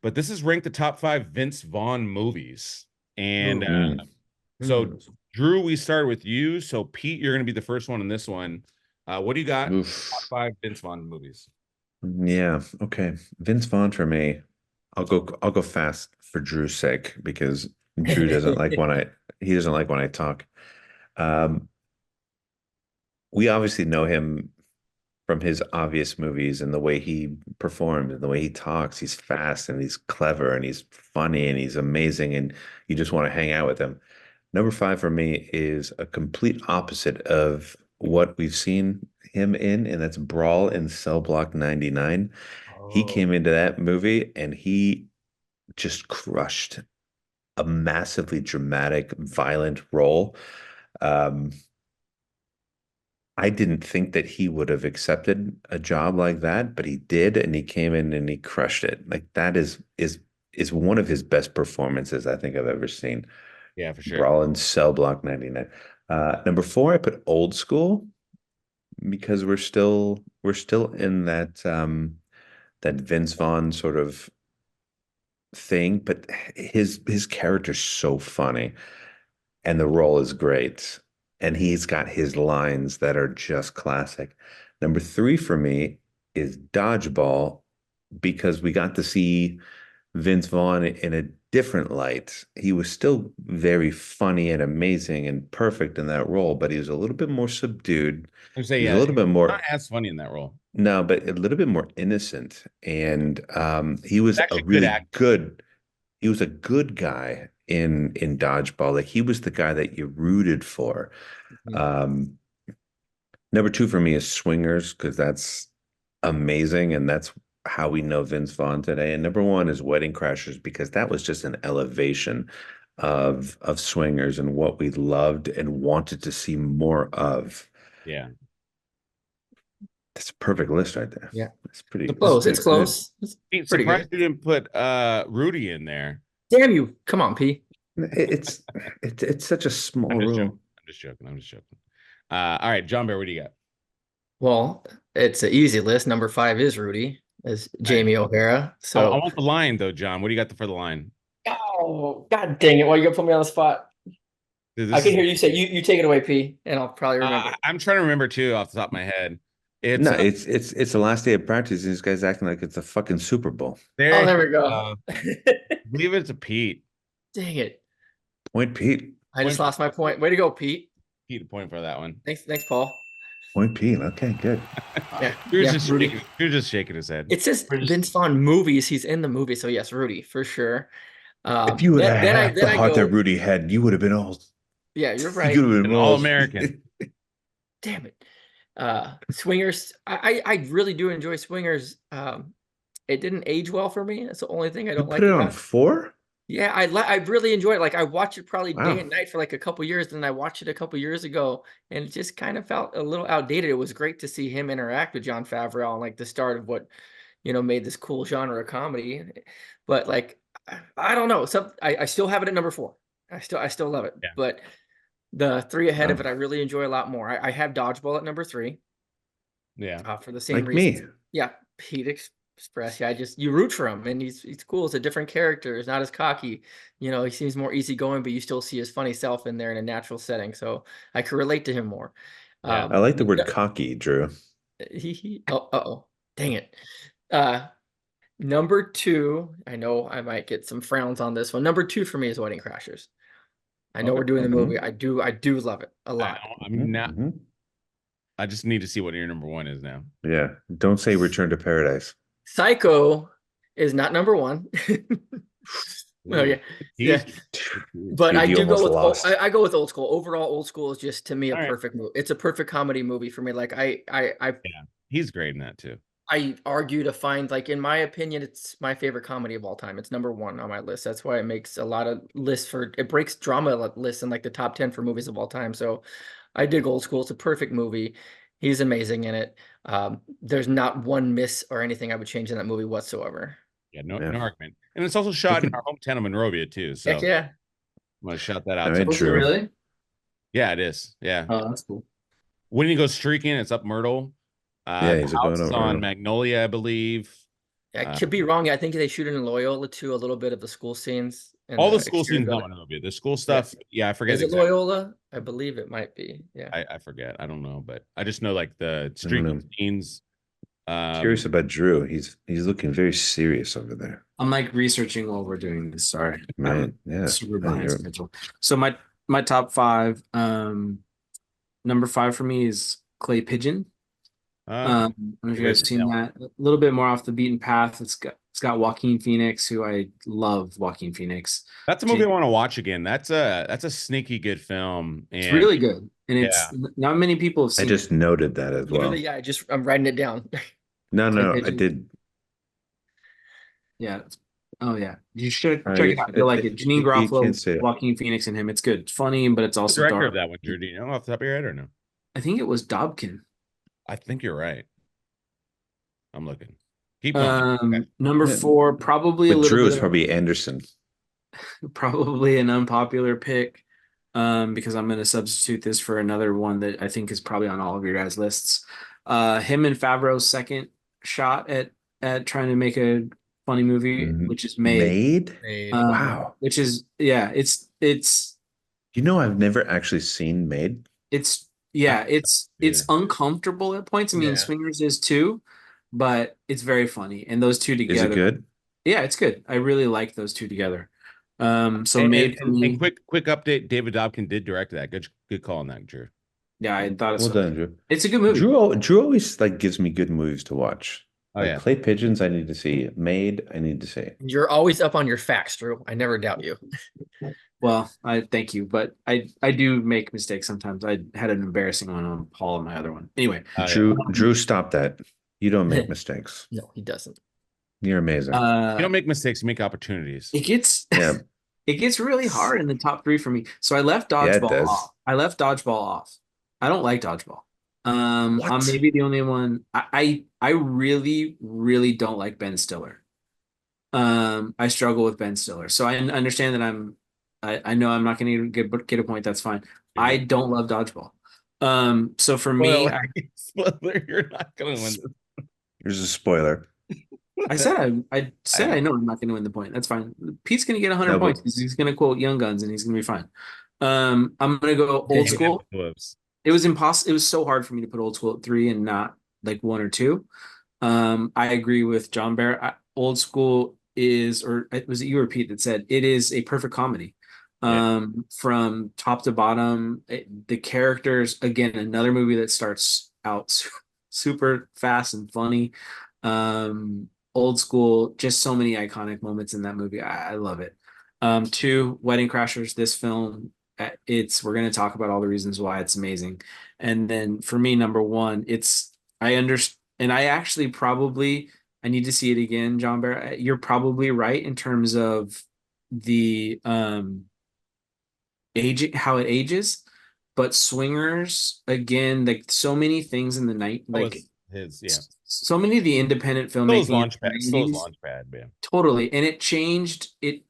but this is ranked the top 5 Vince Vaughn movies. And Ooh. so, Drew, we started with you. So, Pete, you're going to be the first one in this one. What do you got? Top Oof. 5 Vince Vaughn movies. Yeah. Okay. Vince Vaughn for me. I'll go fast for Drew's sake because Drew doesn't like when he doesn't like when I talk. Um, we obviously know him from his obvious movies and the way he performs and the way he talks. He's fast and he's clever and he's funny and he's amazing and you just want to hang out with him. Number 5 for me is a complete opposite of what we've seen him in, and that's Brawl in Cell Block 99. He Oh, came into that movie and he just crushed a massively dramatic, violent role. Um, I didn't think that he would have accepted a job like that, but he did, and he came in and he crushed it. Like that is one of his best performances I think I've ever seen. yeah, for sure. Brawl in Cell Block 99. Number 4, I put Old School because we're still in that Vince Vaughn sort of thing, but his character's so funny and the role is great. And he's got his lines that are just classic. Number 3 for me is Dodgeball because we got to see Vince Vaughn in a different light. He was still very funny and amazing and perfect in that role, but he was a little bit more subdued. I would say, He was a yeah, little bit not more, as funny in that role. no, but a little bit more innocent. And It's actually good acting. he was a good guy in Dodgeball. Like he was the guy that you rooted for. Mhm. Um, Number 2 for me is Swingers because that's amazing and that's how we know Vince Vaughn today. And number 1 is Wedding Crashers because that was just an elevation of Swingers and what we loved and wanted to see more of. Yeah. That's a perfect list right there. Yeah. It's It's that's close. pretty It's good. close. It's Pete, pretty surprised good. you didn't put Rudy in there. Damn you. Come on, P. It's such a I'm small just joking. role. I'm just joking. I'm just joking. All right, John Bear, what do you got? Well, it's an easy list. Number 5 is Rudy, as All right. Jamie O'Hara. I So, want the line though, John. What do you got for the line? oh, God dang it. Why you gonna put me on the spot? Dude, I this can is hear you say you take it away, P, and I'll probably remember. I'm trying to remember too off the top of my head. It's No, it's the last day of practice, and this guy's acting like it's a fucking Super Bowl. there. Oh, there we go. I believe it's a Pete. Dang it. Point Pete. I just Point lost my point. Way to go, Pete. Pete a point for that one. Thanks, Paul. Point Pete. Okay, good. Yeah, You're yeah, just Rudy. shaking, you're just shaking his head. It says We're just- Vince Vaughn movies. He's in the movie, so yes, Rudy for sure. If you would have Then I had the then I heart that go. Rudy had, you would have been all. Yeah, you're You right. would have been An all. All-American. Damn it. Swingers. I really do enjoy Swingers. It didn't age well for me. That's the only thing I You don't put like it on about it. 4? Yeah, I really enjoy it. Like I watched it probably day Wow. and night for like a couple years, and I watched it a couple years ago, and it just kind of felt a little outdated. It was great to see him interact with John Favreau on like the start of what made this cool genre of comedy. But like I don't know. I still have it at number 4. I still love it. Yeah. But the 3 ahead of Wow. it, I really enjoy a lot more. I have Dodgeball at number 3 Yeah. for the same Like me. reasons. Yeah, Pete Express. Yeah, you root for him, and he's cool. It's a different character. He's not as cocky. He seems more easygoing, but you still see his funny self in there in a natural setting. So I could relate to him more. Yeah. I like the word No- cocky, Drew. oh, dang it. Number 2, I know I might get some frowns on this one. Number 2 for me is Wedding Crashers. I know Okay. we're doing the Mhm. movie. I do love it a lot. I'm not. Mhm. I just need to see what your number 1 is now. Yeah. Don't say Return to Paradise. Psycho is not number 1. Oh yeah, yeah. But Dude, I he do go almost with lost. I go with Old School. Overall, Old School is just to me a All right. perfect movie. It's a perfect comedy movie for me. Like Yeah, he's great in that too. I argue to find, like, in my opinion, it's my favorite comedy of all time. It's number 1 on my list. That's why it makes a lot of lists it breaks drama lists in like the top 10 for movies of all time. So I dig Old School. It's a perfect movie. He's amazing in it. There's not one miss or anything I would change in that movie whatsoever. Yeah, no, Yeah. no argument. And it's also shot in our hometown of Monrovia too. So Heck yeah. I'm gonna shout that out. All right, Was it Drew. really? Yeah, it is. Yeah. Oh, that's cool. When he goes streaking, it's up Myrtle. Yeah, The he's house going is over. on Magnolia, I believe. I could be wrong. I think they shoot in Loyola too, a little bit of the school scenes and All the the school exterior scenes of don't it. in the movie. The school stuff, I forget Is it exactly. Loyola? I believe it might be. Yeah. I forget. I don't know, but I just know like the I don't know. street scenes. Curious about Drew. He's looking very serious over there. I'm like researching while we're doing this. Sorry. Right. I'm Yeah. super I behind hear it. schedule. So my top five, number 5 for me is Clay Pigeon. I don't know if you guys have seen that. A little bit more off the beaten path. It's got Joaquin Phoenix, who I love. Joaquin Phoenix. That's a movie I want to watch again. That's a sneaky good film. And It's really good, and it's not many people have I seen just it. noted that as well. Literally, yeah, I'm writing it down. No, Clay I Pigeon. did. Yeah. Oh yeah, you should All check right, it out. You'll like it. Janine you can't Garofalo, say it. Joaquin Phoenix, and him. It's good. It's funny, but it's the also director dark. of that one, Drew, do you know off the top of your head or no? I think it was Dobkin. I think you're right. I'm looking. Keep going. Okay. Number 4, probably a But little Drew bit is of- probably Anderson. probably an unpopular pick, because I'm going to substitute this for another one that I think is probably on all of your guys' lists. Him and Favreau's second shot at trying to make a funny movie, which is Made. Wow. Which is it's You know, I've never actually seen Made. it's uncomfortable at points. I mean, Yeah. Swingers is too, but it's very funny, and those two together. Is it good? Yeah, it's good. I really like those two together. So And, Made and, and quick update. David Dobkin did direct that. Good call on that, Drew. Yeah, I thought it's Well done, Drew. It's a good movie. Drew always like gives me good movies to watch. Oh, like yeah. Clay Pigeons, I need to see. Made, I need to see. You're always up on your facts, Drew. I never doubt you. Well, I thank you, but I do make mistakes sometimes. I had an embarrassing one on Paul and my other one. Anyway, Drew, stop that. You don't make mistakes. No, he doesn't. You're amazing. You don't make mistakes, you make opportunities. It gets Yeah. it gets really hard in the top 3 for me. So I left dodgeball off. I left dodgeball off. I don't like dodgeball. I'm maybe the only one. I really, really don't like Ben Stiller. I struggle with Ben Stiller. So I understand that I know I'm not going to get a point. That's fine. Yeah. I don't love dodgeball. So for me, spoiler, you're not going to win this. Here's a spoiler. I said I know I'm not going to win the point. That's fine. Pete's going to get 100 points because he's going to quote Young Guns and he's going to be fine. I'm going to go old school. It was impossible. It was so hard for me to put old school at 3 and not like 1 or 2. I agree with John Barrett. Old school is, or was it you or Pete that said it is a perfect comedy? From top to bottom. The characters, again, another movie that starts out super fast and funny. Old school, just so many iconic moments in that movie. I love it. 2, Wedding Crashers. This film, we're going to talk about all the reasons why it's amazing. And then for me, number 1, I understand, and I actually I need to see it again, John Barrett. You're probably right in terms of the aging, how it ages, but Swingers, again, like so many things in the night, like so many of the independent filmmaking. Still Launchpad, man. Totally. And it changed it.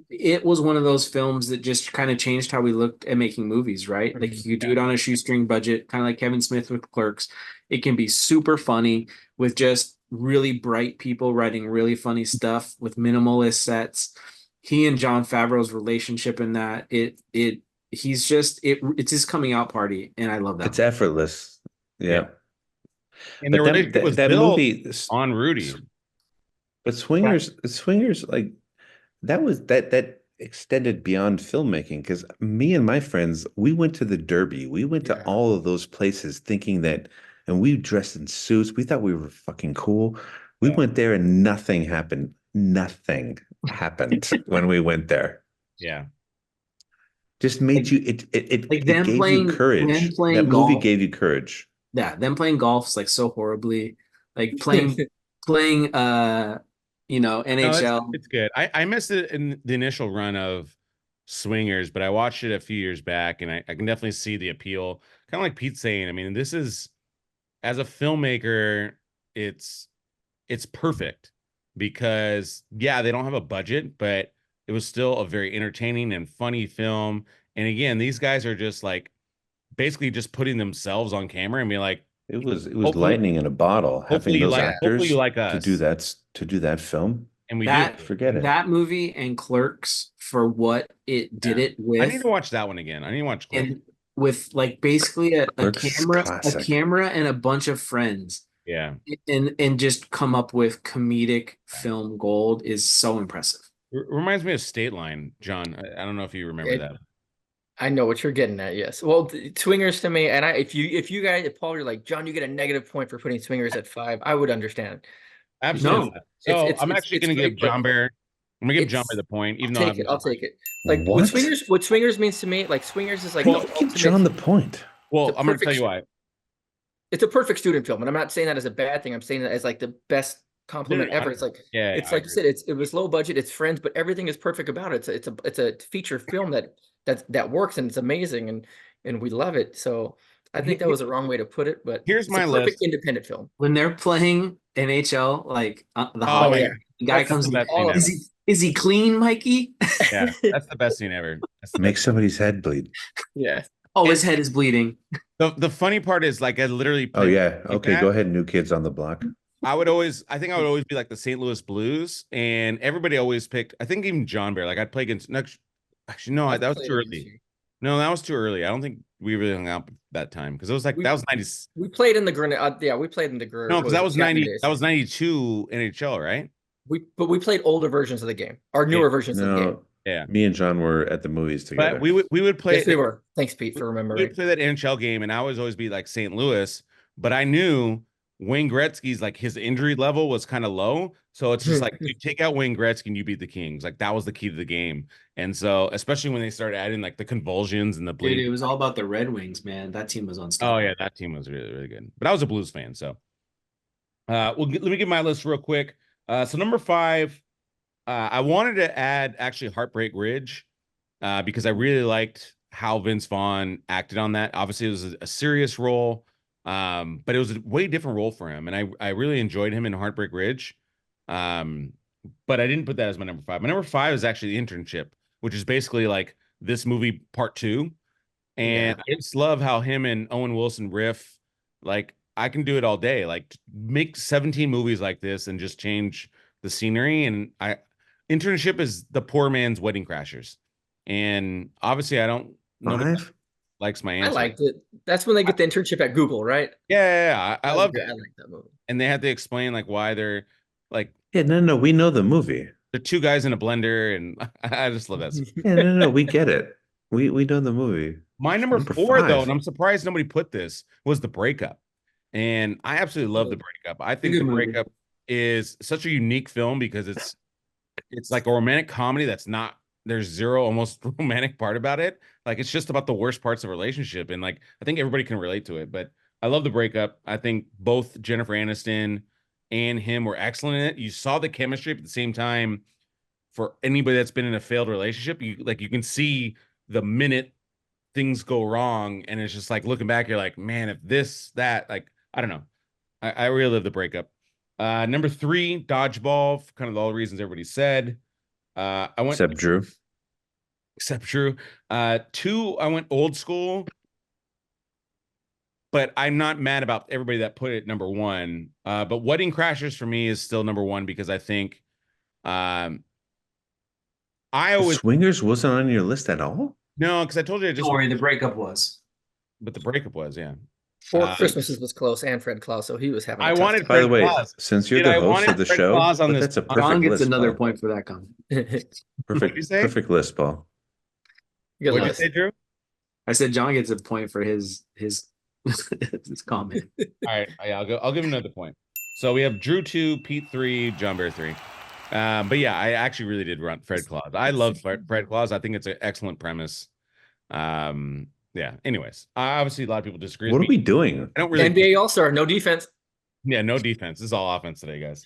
It was one of those films that just kind of changed how we looked at making movies, right? Like you do it on a shoestring budget, kind of like Kevin Smith with Clerks. It can be super funny with just really bright people writing really funny stuff with minimalist sets. He and Jon Favreau's relationship in that, it's his coming out party, and I love that. It's effortless. Yeah. And the relationship was built movie on Rudy. But Swingers, like that extended beyond filmmaking, because me and my friends, we went to the Derby. We went to all of those places thinking that, and we dressed in suits. We thought we were fucking cool. We went there and nothing happened. Nothing happened when we went there. Yeah. Just made you, it gave you courage. That movie gave you courage. Yeah, them playing golf is like so horribly, like playing NHL. No, it's good. I missed it in the initial run of Swingers, but I watched it a few years back, and I can definitely see the appeal. Kind of like Pete's saying. I mean, this is, as a filmmaker, it's perfect because they don't have a budget, but it was still a very entertaining and funny film. And again, these guys are just like basically just putting themselves on camera and be like, it was lightning in a bottle. Having those actors to do that to do that film. And we forget it. That movie and Clerks for what it did it with. I need to watch that one again. I need to watch Clerks. And with like basically a camera classic. and a bunch of friends. Yeah. And just come up with comedic film gold is so impressive. Reminds me of State Line, John. I don't know if you remember that. I know what you're getting at. Yes. Well, Swingers to me, and if you guys, if Paul, you're like, John, you get a negative point for putting Swingers at 5. I would understand. Absolutely. No. So I'm actually going to give John Bear. I'm gonna give John Bear the point, even though I'll take it. Like what Swingers means to me, like Swingers is like give John the point. Well, I'm gonna tell you why. It's a perfect student film, and I'm not saying that as a bad thing. I'm saying that as like the best compliment ever. It's like like you said, it was low budget, it's friends, but everything is perfect about it. It's a feature film that works, and it's amazing, and we love it. So I think that was the wrong way to put it, but here's my perfect independent film. When they're playing NHL, like the guy comes in, is he clean, Mikey? Yeah, that's the best scene ever. Make somebody's head bleed. Yeah. Oh, his head is bleeding. The funny part is like I literally go ahead, New Kids on the Block. I think I would always be like the St. Louis Blues, and everybody always picked, I think even John Bear, like I'd play against actually no, that was too early. No, that was too early. I don't think we really hung out that time because it was like that was 90. We played in the we played in the No, because that was 90. That was 92 NHL, right? But we played older versions of the game, or newer versions of the game. Yeah, me and John were at the movies together. But we would play. Yes, we were. Thanks, Pete, for remembering. We'd play that NHL game, and I would always be like St. Louis, but I knew Wayne Gretzky's like his injury level was kind of low, so it's just like you take out Wayne Gretzky and you beat the Kings. Like that was the key to the game, and so especially when they started adding like the convulsions and the bleed. Dude, it was all about the Red Wings, man. That team was unstoppable. Oh yeah, that team was really really good. But I was a Blues fan, so let me give my list real quick. So number 5, I wanted to add actually Heartbreak Ridge. Because I really liked how Vince Vaughn acted on that. Obviously, it was a serious role, but it was a way different role for him, and I really enjoyed him in Heartbreak Ridge. But I didn't put that as my number 5. My number 5 is actually The Internship, which is basically like this movie part 2, and I just love how him and Owen Wilson riff. Like I can do it all day. Like make 17 movies like this and just change the scenery. And Internship is the poor man's Wedding Crashers. And obviously, I don't know likes my answer. I liked it. That's when they get the internship at Google, right? Yeah. I loved it. I like that movie. And they had to explain like why they're like. Yeah, no, we know the movie. They're 2 guys in a blender, and I just love that. Yeah, no, we get it. We know the movie. My number 4, though, and I'm surprised nobody put this, was The Breakup. And I absolutely love The Breakup. I think The Breakup is such a unique film because it's like a romantic comedy that's not. There's zero almost romantic part about it. Like it's just about the worst parts of a relationship. And like, I think everybody can relate to it, but I love The Breakup. I think both Jennifer Aniston and him were excellent in it. You saw the chemistry, but at the same time, for anybody that's been in a failed relationship, you can see the minute things go wrong. And it's just like looking back, you're like, man, if this, that, like, I don't know. I really love The Breakup. Number 3, Dodgeball, for kind of all the reasons everybody said. I went except Drew. 2, I went Old School, but I'm not mad about everybody that put it number 1. But Wedding Crashers for me is still number 1 because I think Swingers wasn't on your list at all. No, because I told you don't worry, The Breakup was. But The Breakup was, yeah. Four Christmases was close, and Fred Claus, so he was having. I wanted. By the way, since you're the host of the show, that's a perfect John gets list, another Paul. point for that comment. Perfect list, Paul. What did you say, Drew? I said John gets a point for his comment. All right, I'll give him another point. So we have Drew 2, Pete 3, John Bear 3. But yeah, I actually really did run Fred Claus. I love Fred Claus. I think it's an excellent premise. Yeah. Anyways, obviously a lot of people disagree. What are we doing? I don't really. NBA All-Star, no defense. Yeah, no defense. This is all offense today, guys.